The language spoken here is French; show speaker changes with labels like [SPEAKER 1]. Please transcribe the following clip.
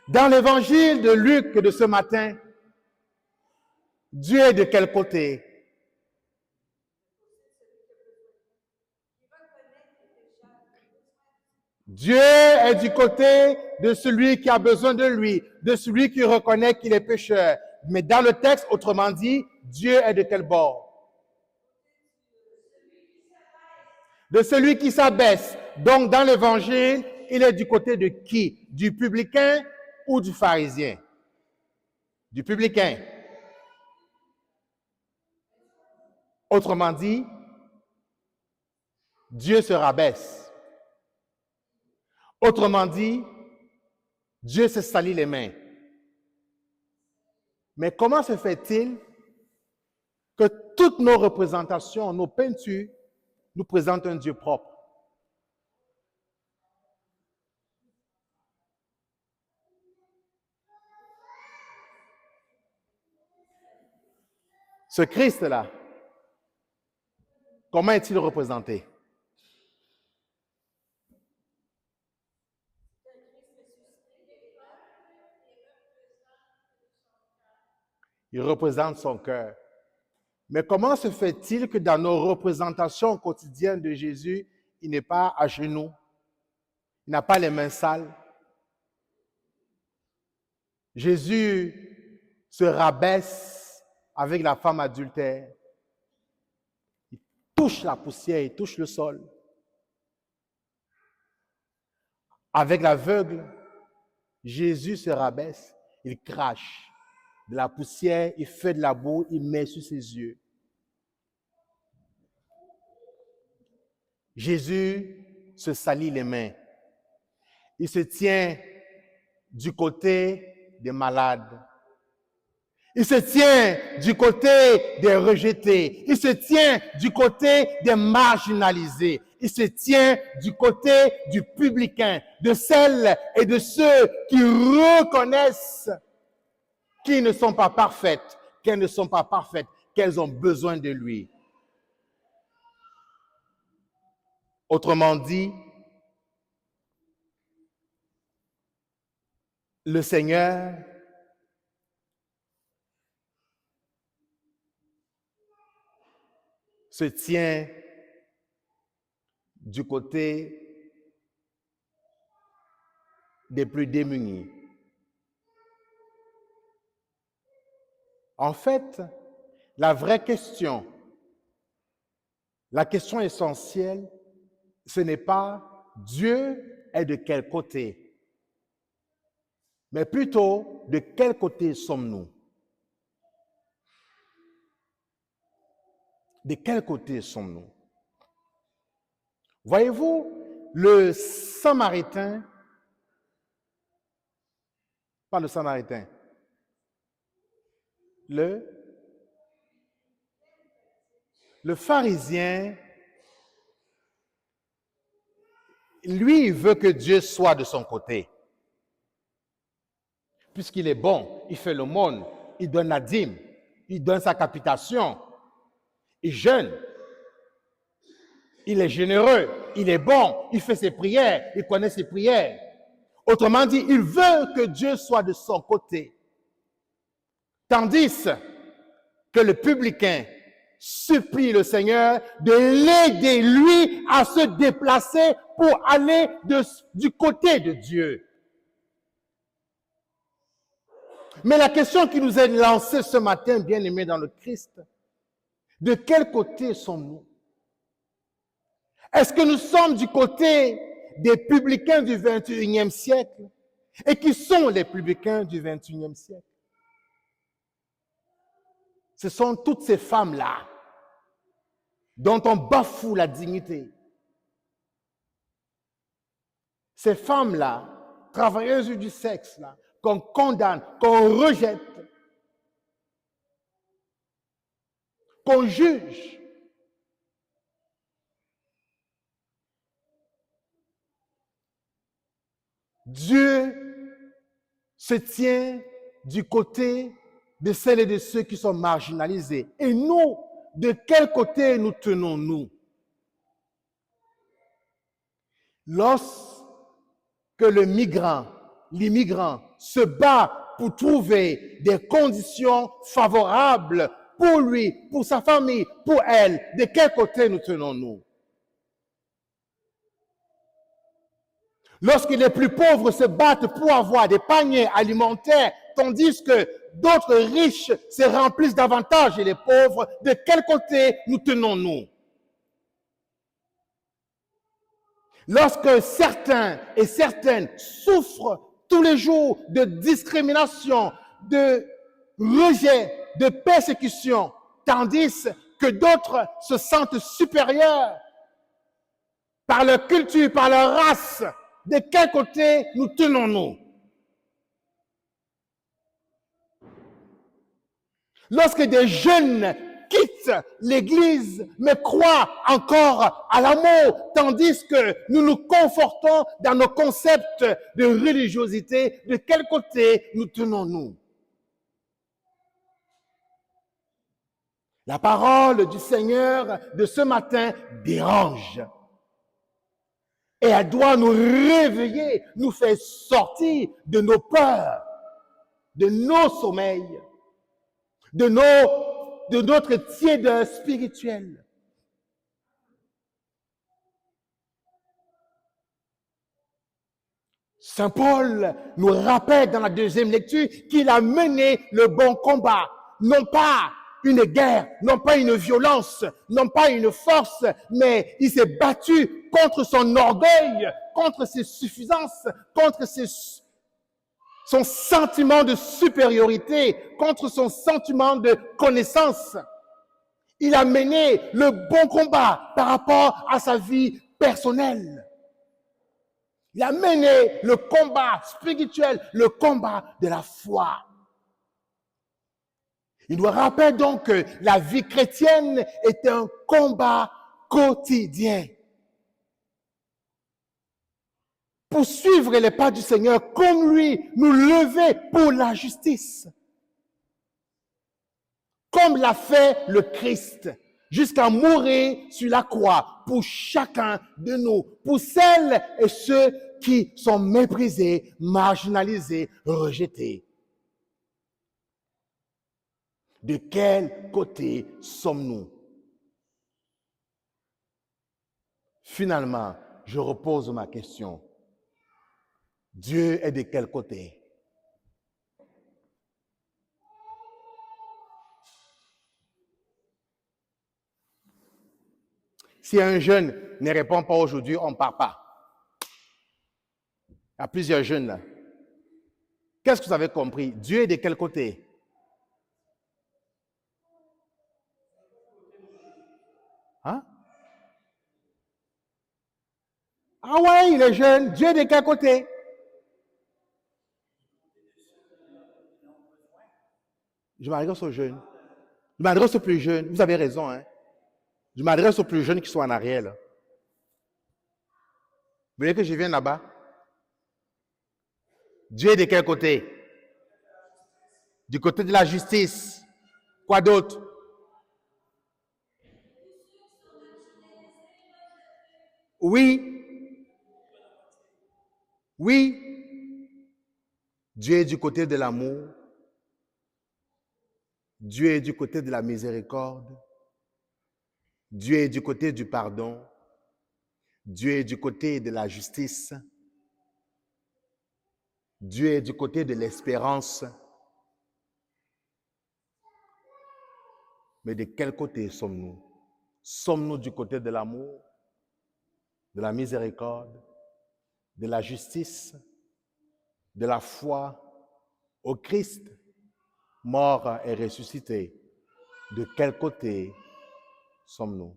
[SPEAKER 1] Dans l'évangile de Luc de ce matin, Dieu est de quel côté? Dieu est du côté de celui qui a besoin de lui, de celui qui reconnaît qu'il est pécheur. Mais dans le texte, autrement dit, Dieu est de quel bord? De celui qui s'abaisse. Donc, dans l'évangile, il est du côté de qui? Du publicain ou du pharisien? Du publicain. Autrement dit, Dieu se rabaisse. Autrement dit, Dieu se salit les mains. Mais comment se fait-il que toutes nos représentations, nos peintures, nous présentent un Dieu propre? Ce Christ-là, comment est-il représenté? Il représente son cœur. Mais comment se fait-il que dans nos représentations quotidiennes de Jésus, il n'est pas à genoux, il n'a pas les mains sales? Jésus se rabaisse avec la femme adultère. Il touche la poussière, il touche le sol. Avec l'aveugle, Jésus se rabaisse, il crache de la poussière, il fait de la boue, il met sur ses yeux. Jésus se salit les mains. Il se tient du côté des malades. Il se tient du côté des rejetés. Il se tient du côté des marginalisés. Il se tient du côté du publicain, de celles et de ceux qui reconnaissent qu'ils ne sont pas parfaites, qu'elles ne sont pas parfaites, qu'elles ont besoin de lui. Autrement dit, le Seigneur se tient du côté des plus démunis. En fait, la vraie question, la question essentielle, ce n'est pas Dieu est de quel côté, mais plutôt de quel côté sommes-nous? De quel côté sommes-nous? Voyez-vous, le Samaritain, pas le Samaritain, le pharisien, lui, il veut que Dieu soit de son côté. Puisqu'il est bon, il fait l'aumône, il donne la dîme, il donne sa capitation, il jeûne, il est généreux, il est bon, il fait ses prières, il connaît ses prières. Autrement dit, il veut que Dieu soit de son côté. Tandis que le publicain supplie le Seigneur de l'aider, lui, à se déplacer pour aller du côté de Dieu. Mais la question qui nous est lancée ce matin, bien-aimés dans le Christ, de quel côté sommes-nous? Est-ce que nous sommes du côté des publicains du 21e siècle? Et qui sont les publicains du 21e siècle? Ce sont toutes ces femmes-là dont on bafoue la dignité. Ces femmes-là, travailleuses du sexe, là, qu'on condamne, qu'on rejette, qu'on juge. Dieu se tient du côté de celles et de ceux qui sont marginalisés. Et nous, de quel côté nous tenons-nous? Lorsque le migrant l'immigrant, se bat pour trouver des conditions favorables pour lui, pour sa famille, pour elle. De quel côté nous tenons-nous? Lorsque les plus pauvres se battent pour avoir des paniers alimentaires, tandis que d'autres riches se remplissent davantage et les pauvres, de quel côté nous tenons-nous? Lorsque certains et certaines souffrent tous les jours de discrimination, de rejet, de persécution, tandis que d'autres se sentent supérieurs par leur culture, par leur race, de quel côté nous tenons-nous? Lorsque des jeunes quittent l'Église, mais croient encore à l'amour, tandis que nous nous confortons dans nos concepts de religiosité, de quel côté nous tenons-nous? La parole du Seigneur de ce matin dérange. Et elle doit nous réveiller, nous faire sortir de nos peurs, de nos sommeils, de notre tiédeur spirituelle. Saint Paul nous rappelle dans la deuxième lecture qu'il a mené le bon combat, non pas une guerre, non pas une violence, non pas une force, mais il s'est battu contre son orgueil, contre ses suffisances, contre son sentiment de supériorité, contre son sentiment de connaissance. Il a mené le bon combat par rapport à sa vie personnelle. Il a mené le combat spirituel, le combat de la foi. Il nous rappelle donc que la vie chrétienne est un combat quotidien. Pour suivre les pas du Seigneur, comme lui, nous lever pour la justice. Comme l'a fait le Christ, jusqu'à mourir sur la croix pour chacun de nous, pour celles et ceux qui sont méprisés, marginalisés, rejetés. De quel côté sommes-nous? Finalement, je repose ma question. Dieu est de quel côté? Si un jeune ne répond pas aujourd'hui, on ne part pas. Il y a plusieurs jeunes là. Qu'est-ce que vous avez compris? Dieu est de quel côté? Hein? Ah ouais, il est jeune. Dieu est de quel côté? Je m'adresse aux jeunes. Je m'adresse aux plus jeunes. Vous avez raison, hein? Je m'adresse aux plus jeunes qui sont en arrière, là. Vous voyez que je viens là-bas? Dieu est de quel côté? Du côté de la justice. Quoi d'autre? Oui. Oui. Dieu est du côté de l'amour. Dieu est du côté de la miséricorde. Dieu est du côté du pardon. Dieu est du côté de la justice. Dieu est du côté de l'espérance. Mais de quel côté sommes-nous? Sommes-nous du côté de l'amour, de la miséricorde, de la justice, de la foi au Christ, mort et ressuscité? De quel côté sommes-nous?